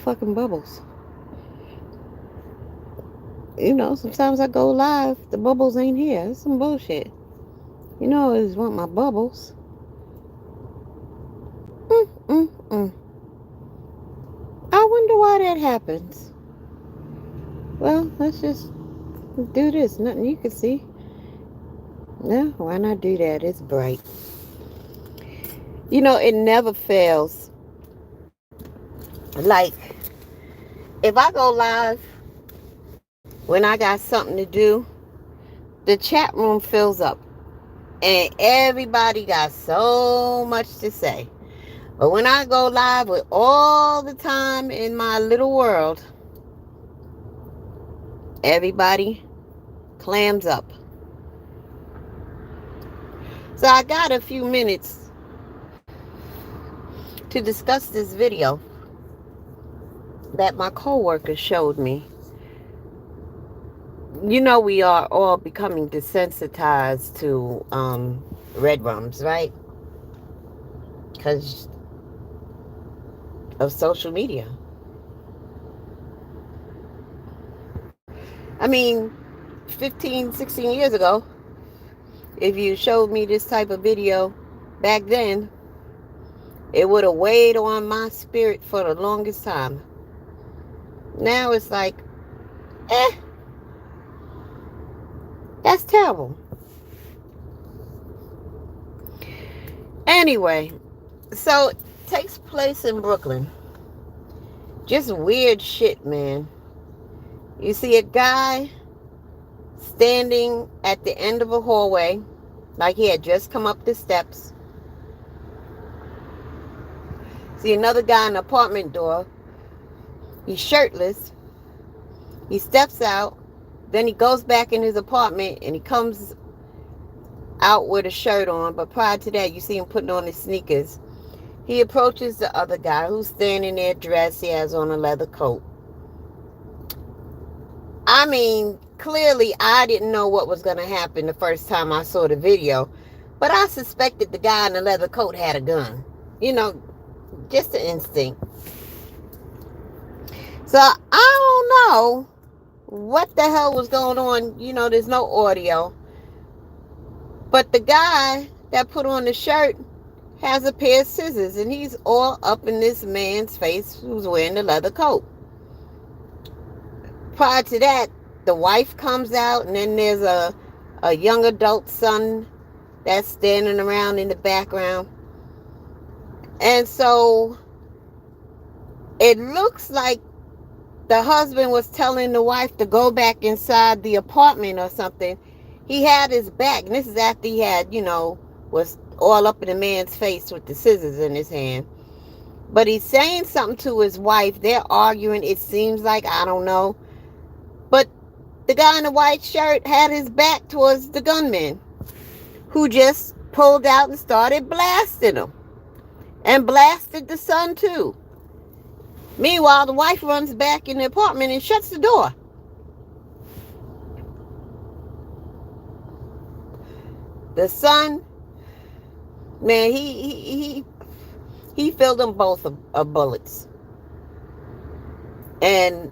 fucking bubbles. Sometimes I go live, the bubbles ain't here. It's some bullshit. I always want my bubbles. Mm. I wonder why that happens. Well, let's just do this. Nothing you can see. No, why not do that? It's bright. It never fails. Like, if I go live when I got something to do, the chat room fills up. And everybody got so much to say. But when I go live with all the time in my little world, everybody clams up. So I got a few minutes to discuss this video that my coworker showed me. We are all becoming desensitized to Redrums, right? Because of social media. I mean, 15, 16 years ago, if you showed me this type of video back then, it would have weighed on my spirit for the longest time. Now it's like, that's terrible. Anyway, so it takes place in Brooklyn. Just weird shit, man. You see a guy standing at the end of a hallway, like he had just come up the steps. See another guy in the apartment door. He's shirtless. He steps out. Then he goes back in his apartment and he comes out with a shirt on. But prior to that, you see him putting on his sneakers. He approaches the other guy who's standing there dressed. He has on a leather coat. I mean, clearly I didn't know what was going to happen the first time I saw the video. But I suspected the guy in the leather coat had a gun. Just an instinct. So I don't know what the hell was going on. There's no audio. But the guy that put on the shirt has a pair of scissors. And he's all up in this man's face who's wearing the leather coat. Prior to that, the wife comes out. And then there's a young adult son that's standing around in the background. And so it looks like the husband was telling the wife to go back inside the apartment or something. He had his back. And this is after he had, was all up in the man's face with the scissors in his hand. But he's saying something to his wife. They're arguing. It seems like, I don't know. But the guy in the white shirt had his back towards the gunman, who just pulled out and started blasting him. And blasted the son too. Meanwhile, the wife runs back in the apartment and shuts the door. The son, man, he filled them both of bullets. And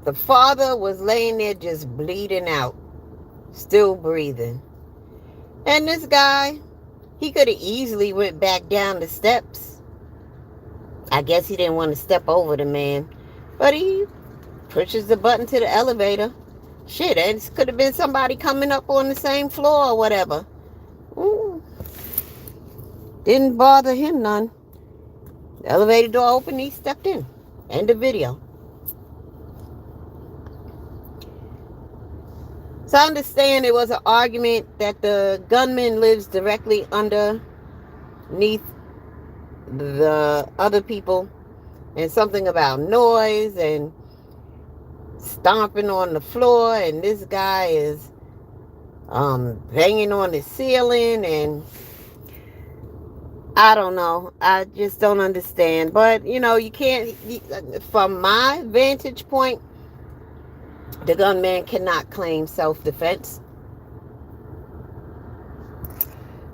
the father was laying there just bleeding out, still breathing. And this guy, he could have easily went back down the steps. I guess he didn't want to step over the man. But he pushes the button to the elevator. Shit, it could have been somebody coming up on the same floor or whatever. Ooh. Didn't bother him none. The elevator door opened, he stepped in. End of video. So I understand it was an argument that the gunman lives directly underneath the other people, and something about noise and stomping on the floor, and this guy is banging on the ceiling, and I don't know. I just don't understand. But you can't, from my vantage point, the gunman cannot claim self-defense.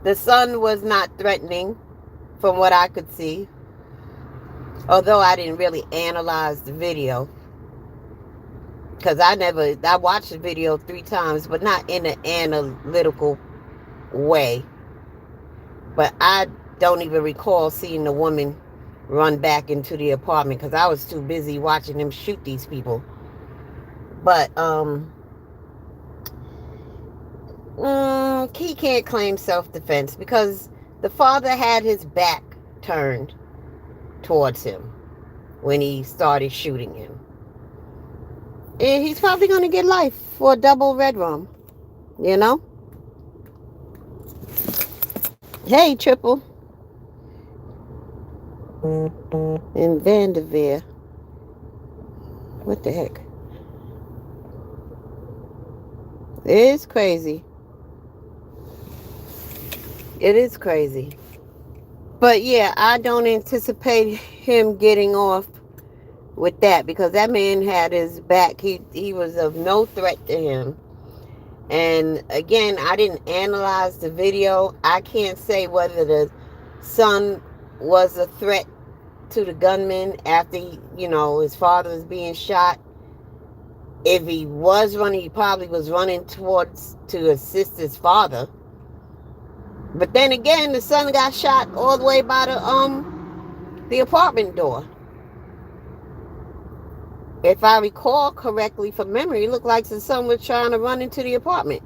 The son was not threatening, from what I could see. Although I didn't really analyze the video, because I watched the video 3 times, but not in an analytical way. But I don't even recall seeing the woman run back into the apartment because I was too busy watching him shoot these people. But he can't claim self-defense because the father had his back turned towards him when he started shooting him. And he's probably going to get life for a double Redrum, you know? Hey, triple. In Vanderveer. What the heck? It is crazy. It is crazy. But yeah, I don't anticipate him getting off with that because that man had his back. He was of no threat to him. And again, I didn't analyze the video. I can't say whether the son was a threat to the gunman after his father was being shot. If he was running, he probably was running towards to assist his father. But then again, the son got shot all the way by the apartment door. If I recall correctly from memory, it looked like the son was trying to run into the apartment.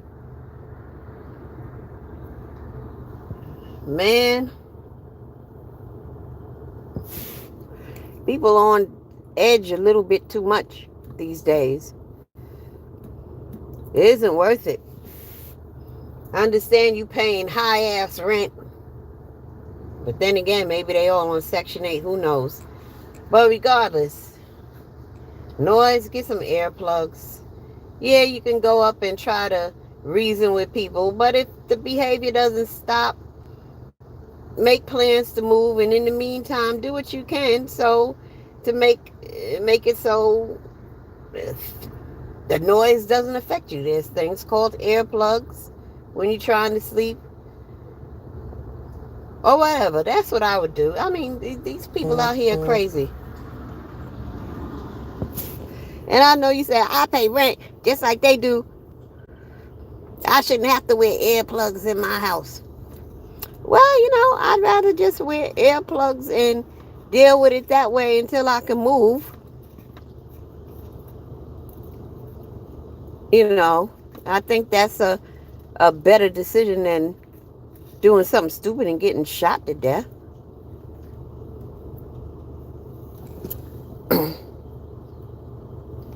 Man, people on edge a little bit too much these days. It isn't worth it. I understand you paying high ass rent, but then again, maybe they all on Section 8, who knows. But regardless, noise, get some earplugs. Yeah, you can go up and try to reason with people, but if the behavior doesn't stop, make plans to move, and in the meantime, do what you can to make it so the noise doesn't affect you. There's things called earplugs when you're trying to sleep or whatever. That's what I would do. I mean, these people out here are crazy. And I know you say I pay rent just like they do. I shouldn't have to wear earplugs in my house. Well, I'd rather just wear earplugs and deal with it that way until I can move. I think that's a better decision than doing something stupid and getting shot to death.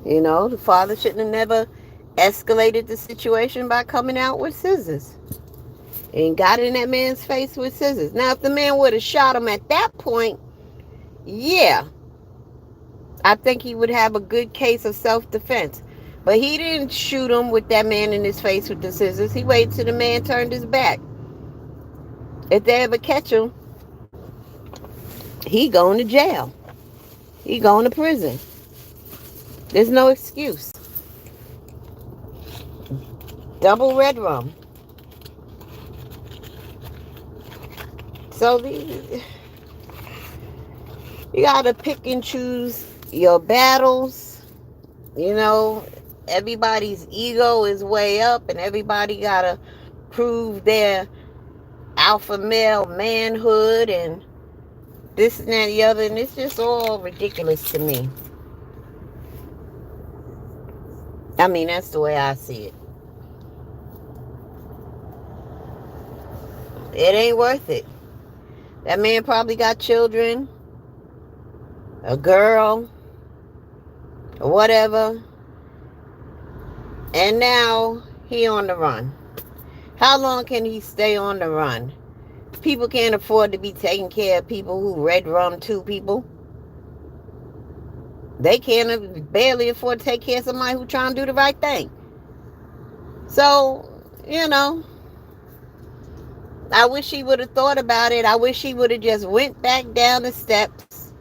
The father shouldn't have never escalated the situation by coming out with scissors and got in that man's face with scissors. Now, if the man would have shot him at that point, yeah, I think he would have a good case of self-defense. But he didn't shoot him with that man in his face with the scissors. He waited till the man turned his back. If they ever catch him, he going to jail. He going to prison. There's no excuse. Double Redrum. So you gotta pick and choose your battles. Everybody's ego is way up, and everybody gotta prove their alpha male manhood and this and that and the other, and it's just all ridiculous to me. I mean, that's the way I see it. It ain't worth it. That man probably got children, a girl, or whatever, and now he on the run. How long can he stay on the run? People can't afford to be taking care of people who Redrum 2 people. They can't barely afford to take care of somebody who's trying to do the right thing. So, I wish he would have thought about it. I wish he would have just went back down the steps.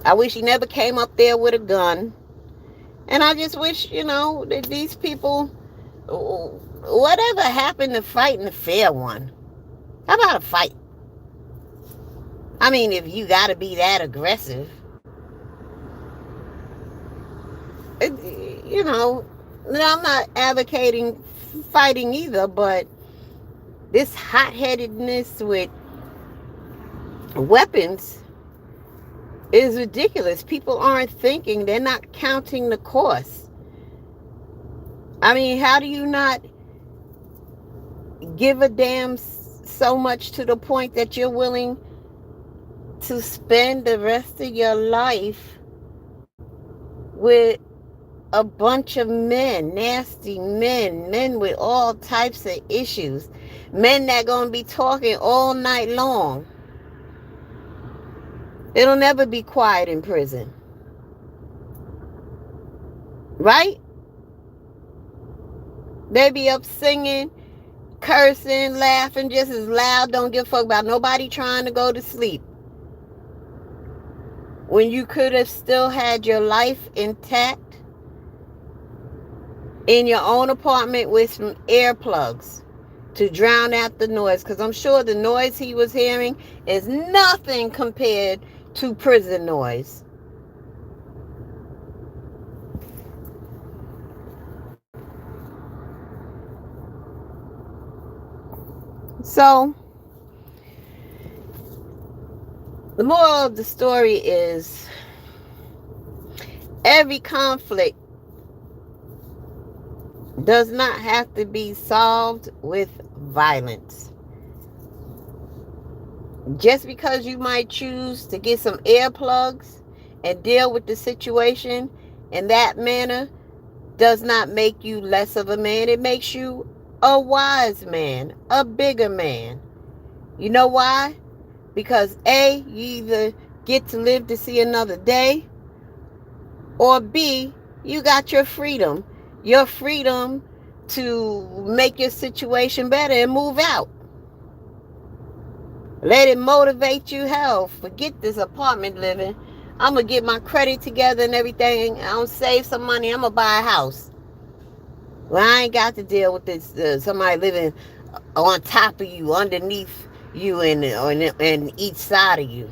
I wish he never came up there with a gun. And I just wish, that these people, whatever happened to fighting the fair one? How about a fight? I mean, if you got to be that aggressive, you know, I'm not advocating fighting either, but this hot-headedness with weapons is ridiculous. People aren't thinking. They're not counting the cost. I mean, how do you not give a damn so much to the point that you're willing to spend the rest of your life with a bunch of men, nasty men, men with all types of issues, men that gonna be talking all night long? It'll never be quiet in prison, right? They be up singing, cursing, laughing just as loud, don't give a fuck about nobody trying to go to sleep, when you could have still had your life intact in your own apartment with some earplugs to drown out the noise. Because I'm sure the noise he was hearing is nothing compared to prison noise. So, the moral of the story is every conflict does not have to be solved with violence. Just because you might choose to get some earplugs and deal with the situation in that manner does not make you less of a man. It makes you a wise man, a bigger man. You know why? Because A, you either get to live to see another day, or B, you got your freedom. Your freedom to make your situation better and move out. Let it motivate you. Hell, forget this apartment living. I'm going to get my credit together and everything. I'm going to save some money. I'm going to buy a house. Well, I ain't got to deal with this somebody living on top of you, underneath you, and each side of you.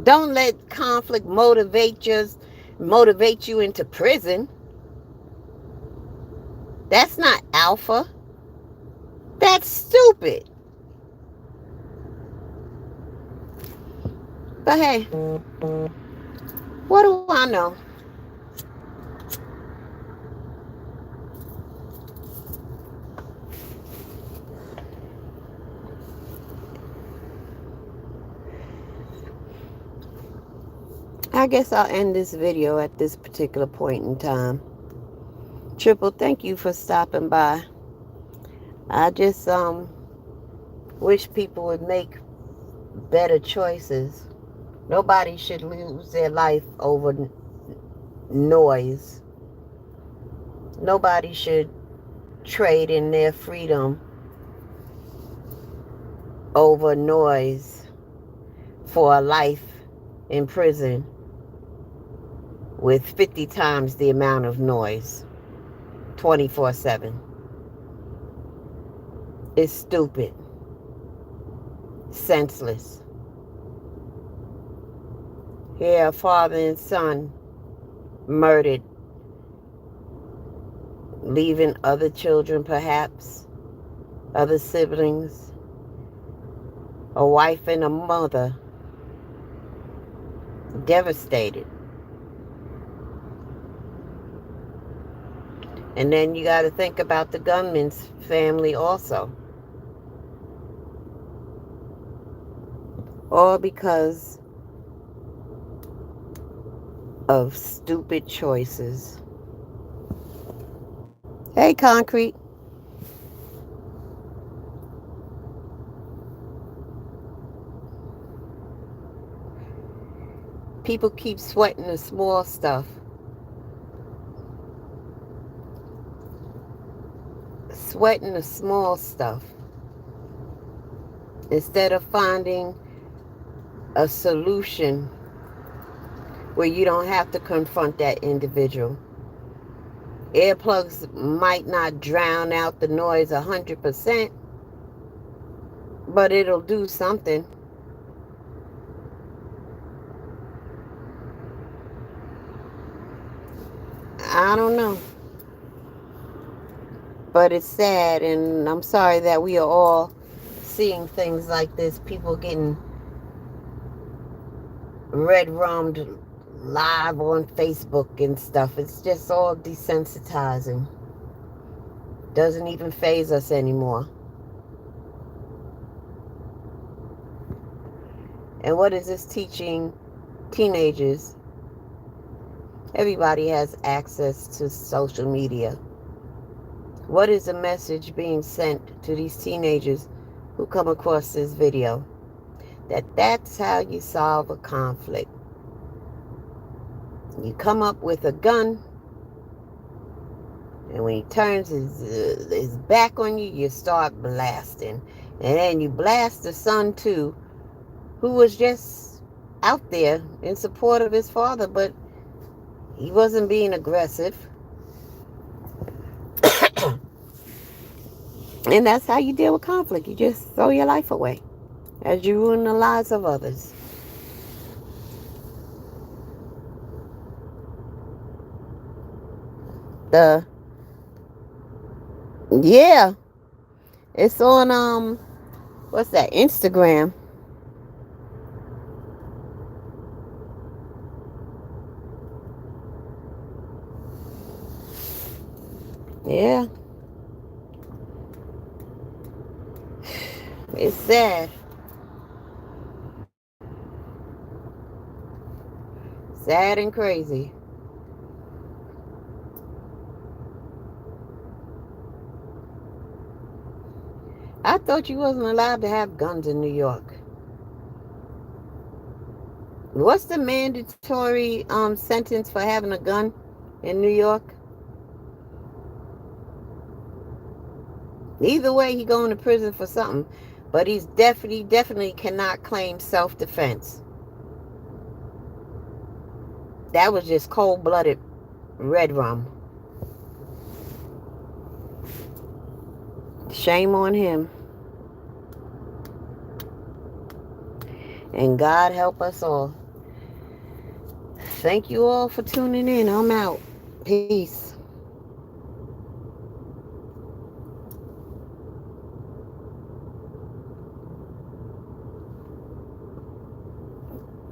Don't let conflict motivate you into prison. That's not alpha. That's stupid. But hey, what do I know? I guess I'll end this video at this particular point in time. Triple, thank you for stopping by. I just wish people would make better choices. Nobody should lose their life over noise. Nobody should trade in their freedom over noise for a life in prison with 50 times the amount of noise 24/7. It's stupid, senseless. Here, a father and son murdered, leaving other children, perhaps other siblings, a wife and a mother devastated. And then you got to think about the gunman's family also. All because of stupid choices. Hey, Concrete. People keep sweating the small stuff. Sweating the small stuff. Instead of finding a solution where you don't have to confront that individual. Earplugs might not drown out the noise 100%, but it'll do something. I don't know. But it's sad, and I'm sorry that we are all seeing things like this. People getting red-rummed live on Facebook and stuff. It's just all desensitizing. Doesn't even faze us anymore. And what is this teaching teenagers? Everybody has access to social media. What is the message being sent to these teenagers who come across this video? That's how you solve a conflict. You come up with a gun, and when he turns his back on you, you start blasting. And then you blast the son too, who was just out there in support of his father, but he wasn't being aggressive. And that's how you deal with conflict. You just throw your life away as you ruin the lives of others. The Yeah, it's on what's that, Instagram. Yeah, it's sad. Sad and crazy. I thought you wasn't allowed to have guns in New York. What's the mandatory sentence for having a gun in New York? Either way, he going to prison for something, but he's definitely cannot claim self-defense. That was just cold-blooded Redrum. Shame on him. And God help us all. Thank you all for tuning in. I'm out. Peace.